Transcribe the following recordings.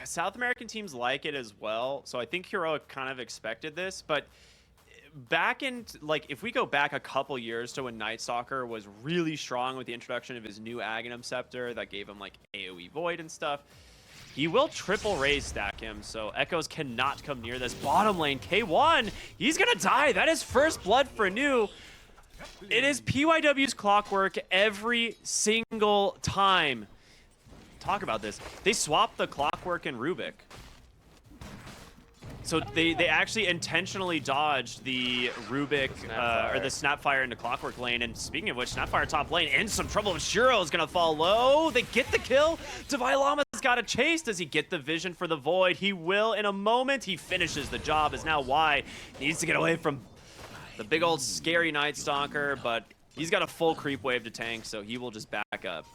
South American teams like it as well. So I think Heroic kind of expected this, but back in, like, if we go back a couple years to when Night Stalker was really strong with the introduction of his new Aghanim Scepter that gave him like AoE Void and stuff, he will triple raise stack him, so Echoes cannot come near this bottom lane. K1, he's gonna die. That is first blood for New. It is PYW's clockwork every single time. Talk about this. They swapped the clockwork and Rubik. So they actually intentionally dodged the Rubik or the Snapfire into Clockwork lane. And speaking of which, Snapfire top lane in some trouble. Shiro is going to fall low. They get the kill. Divine Llama's got a chase. Does he get the vision for the Void? He will in a moment. He finishes the job as now Y needs to get away from the big old scary Night Stalker. But he's got a full creep wave to tank, so he will just back up.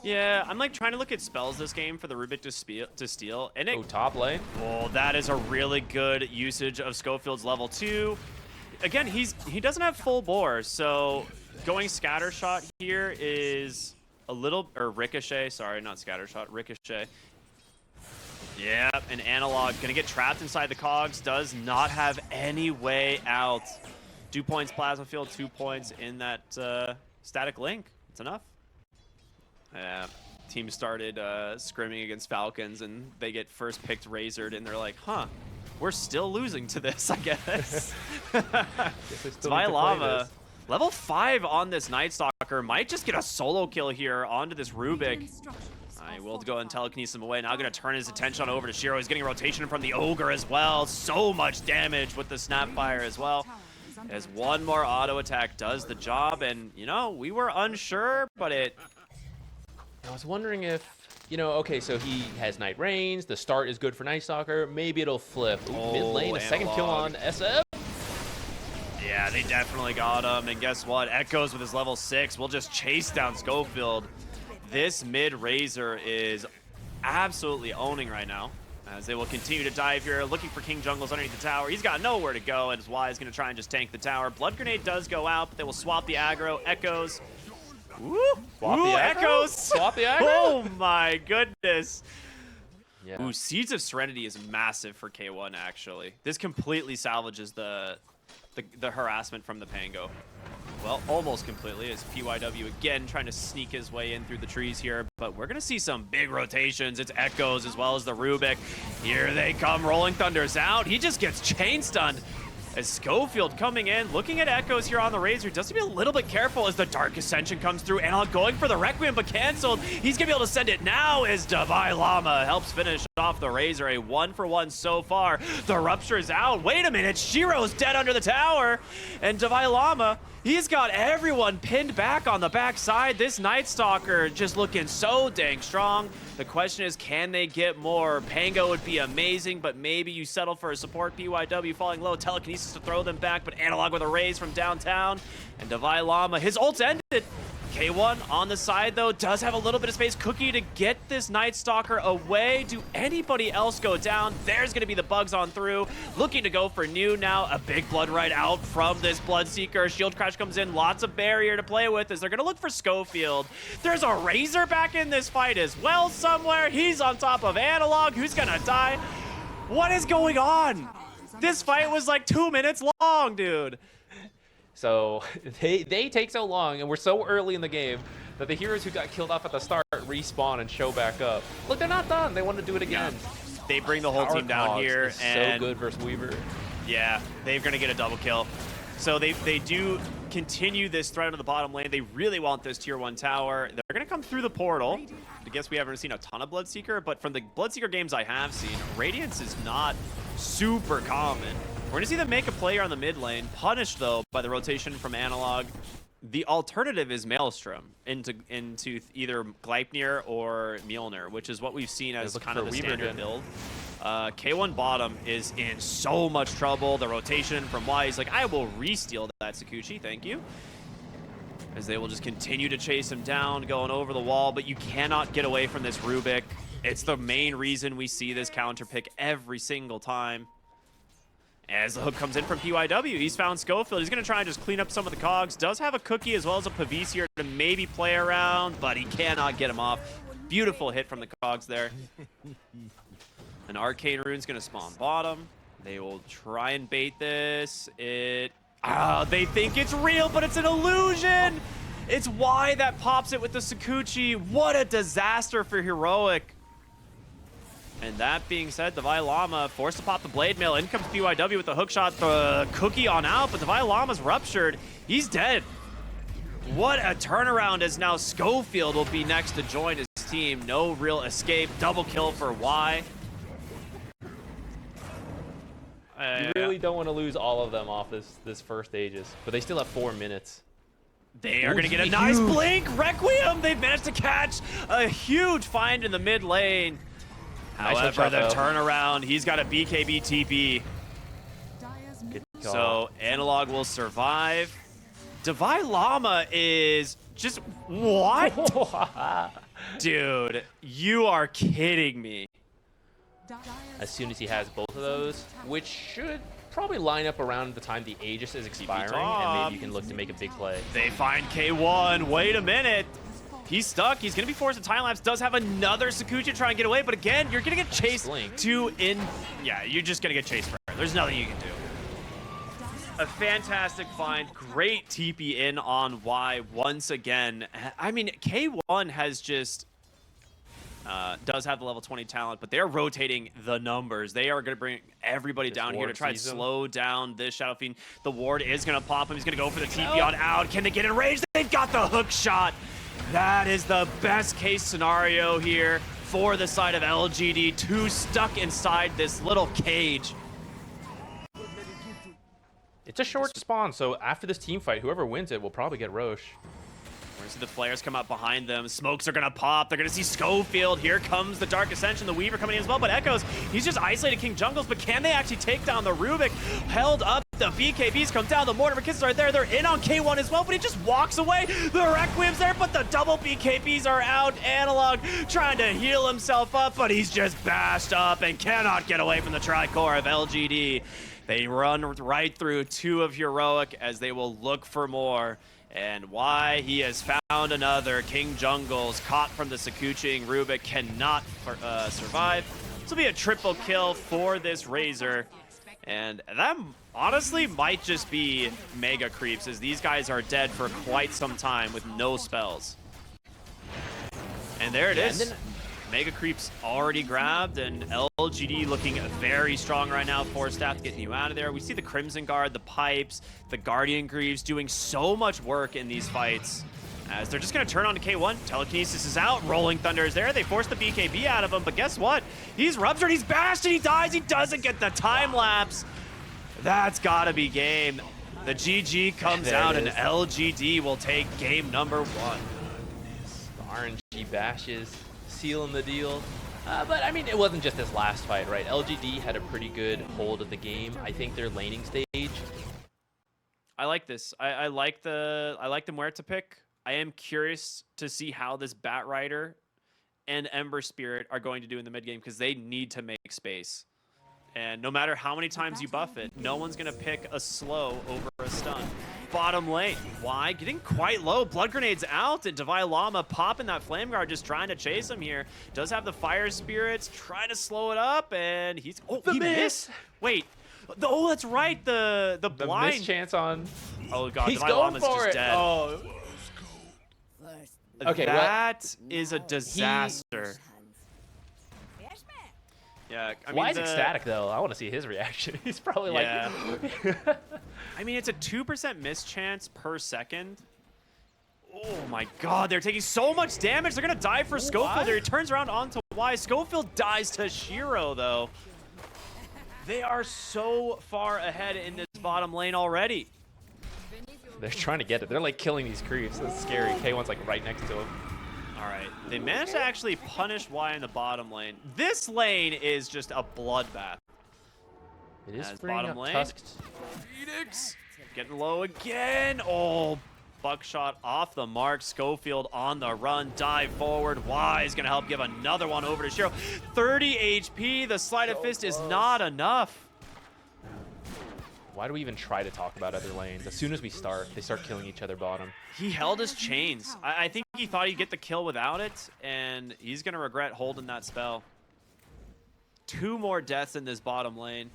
Yeah, I'm like trying to look at spells this game for the Rubik to steal. And it, top lane. Oh, that is a really good usage of Schofield's level 2. Again, he doesn't have full bore, so going scatter shot here is a little, or ricochet, sorry, not scatter shot, ricochet. Yeah, an analog gonna get trapped inside the cogs, does not have any way out. 2 points plasma field, 2 points in that static link. It's enough. Yeah, team started scrimming against Falcons, and they get first picked Razored, and they're like, huh, we're still losing to this, I guess. Divine Lava, level 5 on this Night Stalker, might just get a solo kill here onto this Rubik. I will go and telekinesis him away. Now going to turn his attention over to Shiro. He's getting rotation from the Ogre as well. So much damage with the Snapfire as well. As one more auto attack does the job, and, you know, we were unsure, but it... I was wondering if, you know, okay, so he has Night Reigns, the start is good for Night Stalker, maybe it'll flip. Ooh, mid lane, a second kill on SF. Yeah, they definitely got him, and guess what? Echoes with his level 6 will just chase down Schofield. This mid Razor is absolutely owning right now, as they will continue to dive here, looking for King Jungles underneath the tower. He's got nowhere to go, and his Y is going to try and just tank the tower. Blood Grenade does go out, but they will swap the aggro. Echoes. Woo! Swap the Echoes! Swap the aggro! Oh my goodness! Yeah. Ooh, Seeds of Serenity is massive for K1, actually. This completely salvages the harassment from the Pango. Well, almost completely, as PYW again trying to sneak his way in through the trees here. But we're going to see some big rotations. It's Echoes as well as the Rubik. Here they come. Rolling Thunder's out. He just gets chain stunned. As Schofield coming in, looking at Echoes here on the Razor, does to be a little bit careful as the Dark Ascension comes through. Analog going for the Requiem, but canceled. He's going to be able to send it now as Divine Llama helps finish off the Razor. A 1-for-1 so far. The Rupture is out. Wait a minute. Shiro's dead under the tower. And Divine Llama, he's got everyone pinned back on the backside. This Night Stalker just looking so dang strong. The question is, can they get more? Pango would be amazing, but maybe you settle for a support. PYW falling low, telekinesis to throw them back, but Analog with a raise from downtown. And Divine Llama, his ult's ended. K1 on the side, though, does have a little bit of space. Cookie to get this Night Stalker away. Do anybody else go down? There's going to be the bugs on through. Looking to go for New now. A big Blood Ride out from this Bloodseeker. Shield Crash comes in. Lots of barrier to play with as they're going to look for Schofield. There's a Razor back in this fight as well somewhere. He's on top of Analog. Who's going to die? What is going on? This fight was like 2 minutes long, dude. So they take so long, and we're so early in the game that the heroes who got killed off at the start respawn and show back up. Look, they're not done. They want to do it again. Yeah. They bring the whole team down here. And so good versus Weaver. Yeah, they're going to get a double kill. So they do continue this threat on the bottom lane. They really want this tier 1 tower. They're going to come through the portal. I guess we haven't seen a ton of Bloodseeker, but from the Bloodseeker games I have seen, Radiance is not super common. We're going to see them make a player on the mid lane, punished, though, by the rotation from Analog. The alternative is Maelstrom into either Gleipnir or Mjolnir, which is what we've seen as kind of the standard build. K1 bottom is in so much trouble. The rotation from Y is like, I will re-steal that Sakuchi, thank you. As they will just continue to chase him down, going over the wall, but you cannot get away from this Rubik. It's the main reason we see this counter pick every single time. As the hook comes in from PYW, he's found Schofield. He's going to try and just clean up some of the cogs. Does have a Cookie as well as a Pavise here to maybe play around, but he cannot get him off. Beautiful hit from the cogs there. An arcane rune's gonna spawn bottom. They will try and bait this. They think it's real, but it's an illusion. It's why that pops it with the Sakuchi. What a disaster for Heroic. And that being said, Divine Llama forced to pop the Blade Mail. In comes PYW with the hook shot, the cookie on out, but Divine Llama's ruptured. He's dead. What a turnaround, as now Schofield will be next to join his team. No real escape. Double kill for Y. You really don't want to lose all of them off this first Aegis, but they still have 4 minutes. They are going to get a nice blink. Requiem, they've managed to catch a huge find in the mid lane. However, the turnaround, he's got a BKB TP. So Analog will survive. Divine Llama is just, what? Dude, you are kidding me. As soon as he has both of those, which should probably line up around the time the Aegis is expiring, and maybe you can look to make a big play. They find K1. Wait a minute. He's stuck. He's going to be forced to time lapse. Does have another Sakuchi to try and get away, but again, you're going to get chased Yeah, you're just going to get chased forever. There's nothing you can do. A fantastic find. Great TP in on Y once again. I mean, K1 has just... does have the level 20 talent, but they're rotating the numbers. They are going to bring everybody down here to try and slow down this Shadow Fiend. The ward is going to pop him. He's going to go for the TP on out. Can they get in range? They've got the hook shot. That is the best case scenario here for the side of LGD. 2 stuck inside this little cage. It's a short spawn, so after this team fight, whoever wins it will probably get Roche. We're gonna see the flares come out behind them. Smokes are gonna pop. They're gonna see Schofield. Here comes the Dark Ascension. The Weaver coming in as well, but Echoes, he's just isolated King Jungles, but can they actually take down the Rubik? Held up. The BKBs come down. The Mortimer Kisses are there. They're in on K1 as well, but he just walks away. The Requiem's there, but the double BKBs are out. Analog trying to heal himself up, but he's just bashed up and cannot get away from the Tricore of LGD. They run right through 2 of Heroic as they will look for more. And why he has found another. King Jungles caught from the Sakuchi. Rubik cannot survive. This will be a triple kill for this Razor. And that honestly might just be mega creeps, as these guys are dead for quite some time with no spells. And there it is. Mega creeps already grabbed, and LGD looking very strong right now. 4 staff getting you out of there. We see the Crimson Guard, the Pipes, the Guardian Greaves doing so much work in these fights, as they're just going to turn on to K1. Telekinesis is out. Rolling Thunder is there. They force the BKB out of him, but guess what? He's ruptured. He's bashed, and he dies. He doesn't get the time lapse. That's got to be game. The GG comes out, and LGD will take game number 1. The RNG bashes, sealing the deal. But I mean, it wasn't just this last fight, right? LGD had a pretty good hold of the game. I think their laning stage. I like this. I like them where to pick. I am curious to see how this Bat Rider and Ember Spirit are going to do in the mid game, because they need to make space. And no matter how many times you buff it, no one's going to pick a slow over a stun. Bottom lane, why? Getting quite low. Blood Grenade's out, and Divine Llama popping that Flame Guard, just trying to chase him here. Does have the Fire Spirits, trying to slow it up, and he's... Oh, he missed! Wait. Oh, that's right, the blind... miss chance on... Oh, God, Divine Llama's just dead. Oh. Okay, that is a disaster. Yeah, I mean, why is ecstatic though? I want to see his reaction. He's probably like, I mean, it's a 2% miss chance per second. Oh my God, they're taking so much damage. They're gonna die for Schofield. He turns around onto Y. Schofield dies to Shiro though. They are so far ahead in this bottom lane already. They're trying to get it. They're like killing these creeps. That's scary. K1's like right next to him. All right, they managed to actually punish Y in the bottom lane. This lane is just a bloodbath. It is bottom lane. Tusked. Phoenix getting low again. Oh, buckshot off the mark. Schofield on the run. Dive forward. Y is going to help give another one over to Shiro. 30 HP. The Sleight of Fist is not enough. Why do we even try to talk about other lanes? As soon as we start, they start killing each other bottom. He held his chains. I think he thought he'd get the kill without it, and he's going to regret holding that spell. 2 more deaths in this bottom lane.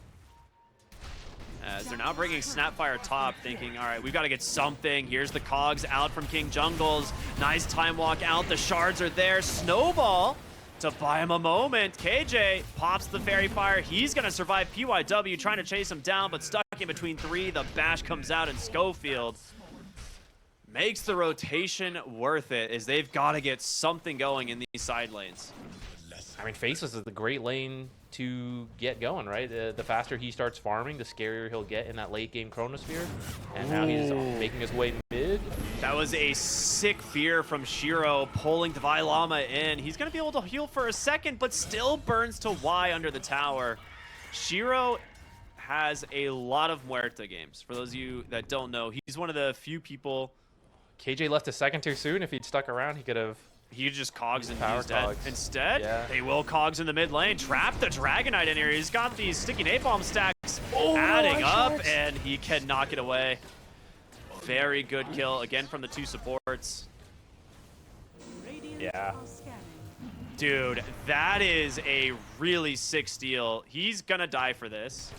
As they're now bringing Snapfire top, thinking, all right, we've got to get something. Here's the cogs out from King Jungles. Nice time walk out. The shards are there. Snowball to buy him a moment. KJ pops the Fairy Fire. He's going to survive. PYW trying to chase him down, but stuck in between 3. The bash comes out, and Schofield makes the rotation worth it, as they've got to get something going in these side lanes. I mean, Faceless is a great lane to get going, right? The faster he starts farming, the scarier he'll get in that late game Chronosphere. And now he's making his way mid. That was a sick fear from Shiro, pulling Divine Llama in. He's going to be able to heal for a second, but still burns to Y under the tower. Shiro has a lot of Muerta games. For those of you that don't know, he's one of the few people. KJ left a second too soon. If he'd stuck around, he could have. He just cogs and Power he's dead. cogs. Instead, Yeah. they will cogs in the mid lane. Trap the Dragonite in here. He's got these sticky napalm stacks adding up, and he cannot get away. Very good kill, again, from the 2 supports. Yeah. Dude, that is a really sick steal. He's gonna die for this,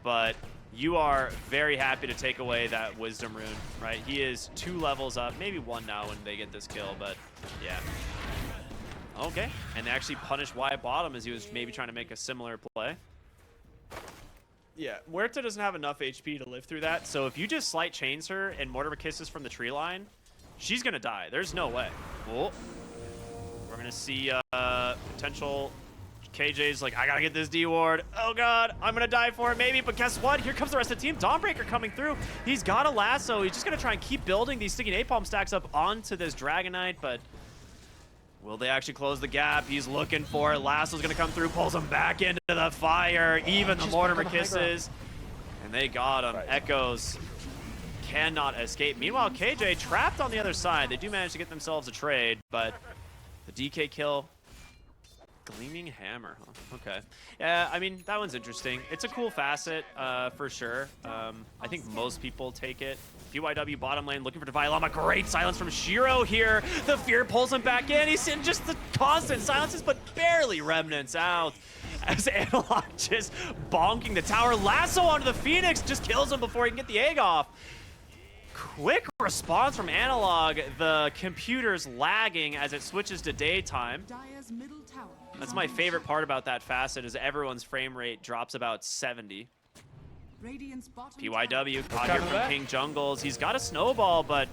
but you are very happy to take away that Wisdom Rune, right? He is 2 levels up, maybe 1 now when they get this kill, but yeah. Okay, and they actually punish Y bottom as he was maybe trying to make a similar play. Yeah, Muerta doesn't have enough HP to live through that, so if you just slight chains her and Mortimer kisses from the tree line, she's gonna die. There's no way. Oh. We're gonna see potential. KJ's like, I gotta get this D ward. Oh god, I'm gonna die for it maybe, but guess what? Here comes the rest of the team. Dawnbreaker coming through. He's got a lasso. He's just gonna try and keep building these sticky napalm stacks up onto this Dragonite, but will they actually close the gap? He's looking for it. Lasso's gonna come through, pulls him back into the fire. Even the Mortimer kisses. And they got him. Right. Echoes cannot escape. Meanwhile, KJ trapped on the other side. They do manage to get themselves a trade, but the DK kill. Gleaming Hammer, huh? Okay. Yeah, I mean, that one's interesting. It's a cool facet, for sure. I think most people take it. PYW bottom lane looking for Divine Llama. Great silence from Shiro here. The fear pulls him back in. He's in just the constant silences, but barely remnants out. As Analog just bonking the tower. Lasso onto the Phoenix, just kills him before he can get the egg off. Quick response from Analog. The computer's lagging as it switches to daytime. That's my favorite part about that facet, is everyone's frame rate drops about 70. PYW caught here from King Jungles. He's got a snowball, but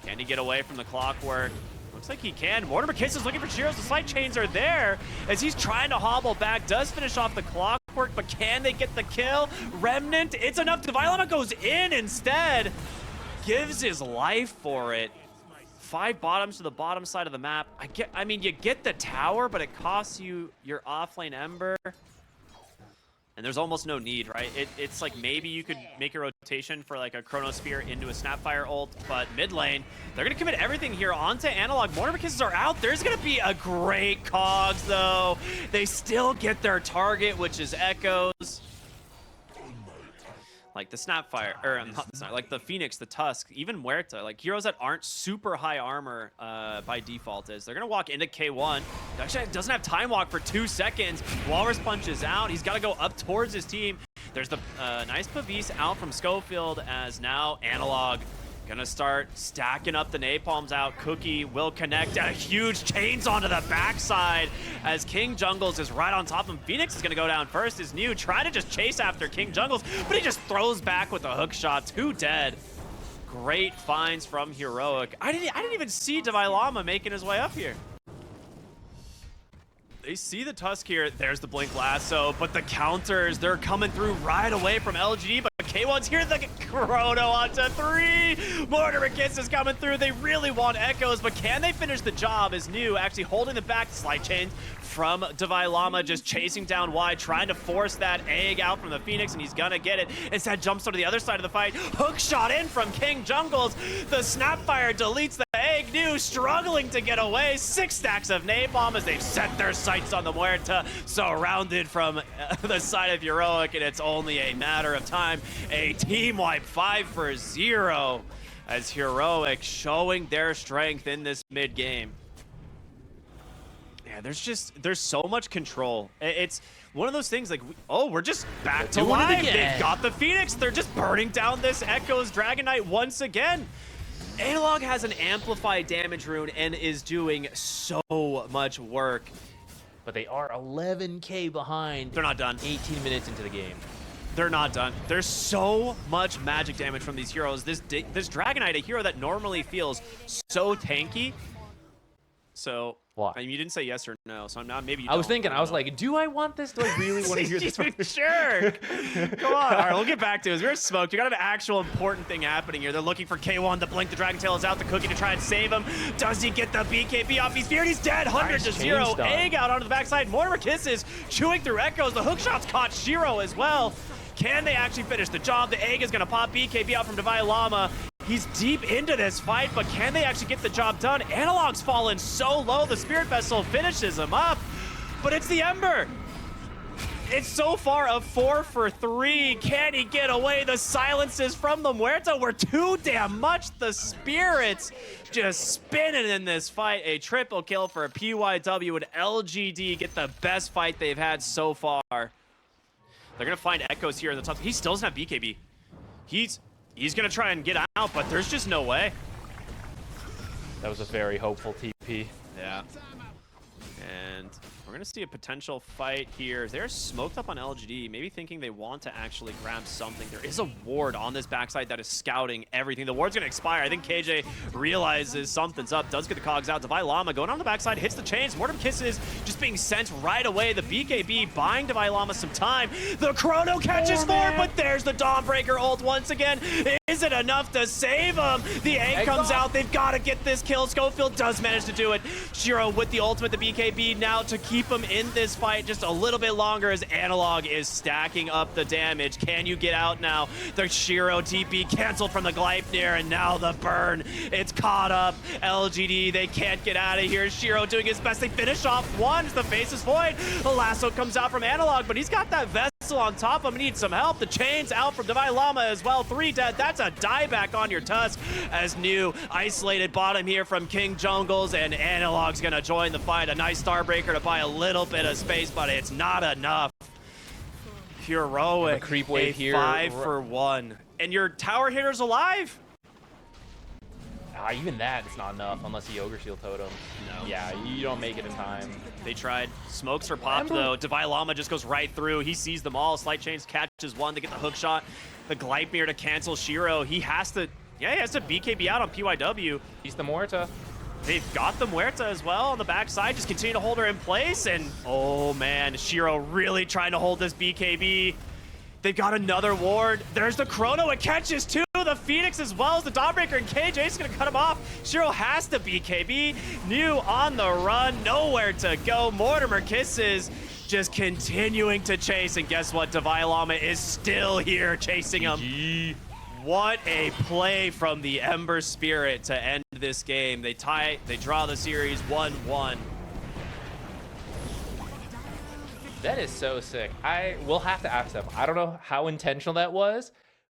can he get away from the clockwork? Looks like he can. Mortimer Kiss is looking for Shiros. The slight chains are there as he's trying to hobble back. Does finish off the clockwork, but can they get the kill? Remnant, it's enough. Divine Llama goes in instead. Gives his life for it. 5 bottoms to the bottom side of the map. I mean, you get the tower, but it costs you your offlane Ember. And there's almost no need, right? It's like maybe you could make a rotation for like a Chronosphere into a Snapfire ult, but mid lane, they're gonna commit everything here onto Analog. Mortimer Kisses are out. There's gonna be a great cogs though. They still get their target, which is Echoes. Like the Snapfire, or not the Snap, like the Phoenix, the Tusk, even Muerta, like heroes that aren't super high armor by default is. They're gonna walk into K1. Actually, doesn't have time walk for 2 seconds. Walrus punches out. He's gotta go up towards his team. There's the nice Pavise out from Schofield as now Analog gonna start stacking up the napalms out. Cookie will connect, a huge chains onto the backside as King Jungles is right on top of him. Phoenix is gonna go down first. Is new, try to just chase after King Jungles, but he just throws back with a hook shot. 2 dead. Great finds from Heroic. I didn't even see Divine Llama making his way up here. They see the Tusk here. There's the Blink Lasso, but the counters, they're coming through right away from LGD, but K1's here, the Chrono onto 3. Mortimer Kiss is coming through. They really want Echoes, but can they finish the job? As New actually holding the back slide chain from Divine Llama, just chasing down wide, trying to force that egg out from the Phoenix, and he's gonna get it. Instead, jumps to the other side of the fight. Hook shot in from King Jungles. The Snapfire deletes the egg. New struggling to get away. 6 stacks of napalm as they've set their sights on the Muerta, surrounded from the side of Heroic, and it's only a matter of time. A team wipe 5-0 as Heroic showing their strength in this mid game. Yeah, there's so much control. It's one of those things like, we're just back to life. They've got the Phoenix. They're just burning down this Echoes Dragon Knight once again. Analog has an amplified damage rune and is doing so much work. But they are 11K behind. They're not done. 18 minutes into the game. They're not done. There's so much magic damage from these heroes. This Dragon Knight, a hero that normally feels so tanky. So, why? I mean, you didn't say yes or no, so I'm not. Maybe you I was don't. thinking, I was like, do I want this? Do I really want to hear this? Sure. Come on. All right, we'll get back to it. We're smoked. You got an actual important thing happening here. They're looking for K1 to blink. The Dragon Tail is out. The Cookie to try and save him. Does he get the BKB off? He's feared. He's dead. 100-0. Egg out onto the backside. Mortimer Kisses chewing through Echoes. The hook shot's caught Shiro as well. Can they actually finish the job? The egg is going to pop BKB out from Divine Llama. He's deep into this fight, but can they actually get the job done? Analog's fallen so low, the Spirit Vessel finishes him up, but it's the Ember. It's so far a 4 for 3. Can he get away? The silences from the Muerta were too damn much. The Spirits just spinning in this fight. A triple kill for a PYW, and LGD get the best fight they've had so far. They're gonna find Echoes here in the top. He still doesn't have BKB. He's gonna try and get out, but there's just no way. That was a very hopeful TP. Yeah. And we're gonna see a potential fight here. They're smoked up on LGD, maybe thinking they want to actually grab something. There is a ward on this backside that is scouting everything. The ward's gonna expire. I think KJ realizes something's up, does get the cogs out. Divine Llama going on the backside, hits the chains. Mortimer Kisses just being sent right away. The BKB buying Divine Llama some time. The Chrono catches forward, but there's the Dawnbreaker ult once again. Is it enough to save him? The egg comes out. They've got to get this kill. Schofield does manage to do it. Shiro with the ultimate, the BKB now to keep him in this fight just a little bit longer as Analog is stacking up the damage. Can you get out now? The Shiro TP canceled from the Gleipnir, and now the burn. It's caught up. LGD, they can't get out of here. Shiro doing his best. They finish off one. The face is void. The lasso comes out from Analog, but he's got that vessel on top of him. He needs some help. The chain's out from Divine Llama as well. 3 dead. That's a dieback on your Tusk as New isolated bottom here from King Jungles, and Analog's gonna join the fight. A nice Starbreaker to buy a little bit of space, but it's not enough. Heroic, creep wave here. 5 for 1. And your tower hitter's alive? Even that, it's not enough unless you Ogre Shield Totem. No. Yeah, you don't make it in time. They tried. Smokes are popped, though. Divine Llama just goes right through. He sees them all. Slight Chains catches one to get the hook shot. The Gleipnir to cancel Shiro. He has to BKB out on PYW. He's the Muerta. They've got the Muerta as well on the backside. Just continue to hold her in place. And, oh, man, Shiro really trying to hold this BKB. They've got another ward. There's the Chrono. It catches two. The Phoenix as well as the Dawnbreaker, and KJ is going to cut him off. Shiro has to BKB. New on the run. Nowhere to go. Mortimer Kisses just continuing to chase. And guess what? Divine Llama is still here chasing him. GG. What a play from the Ember Spirit to end this game. They draw the series 1-1. That is so sick. I will have to ask them. I don't know how intentional that was,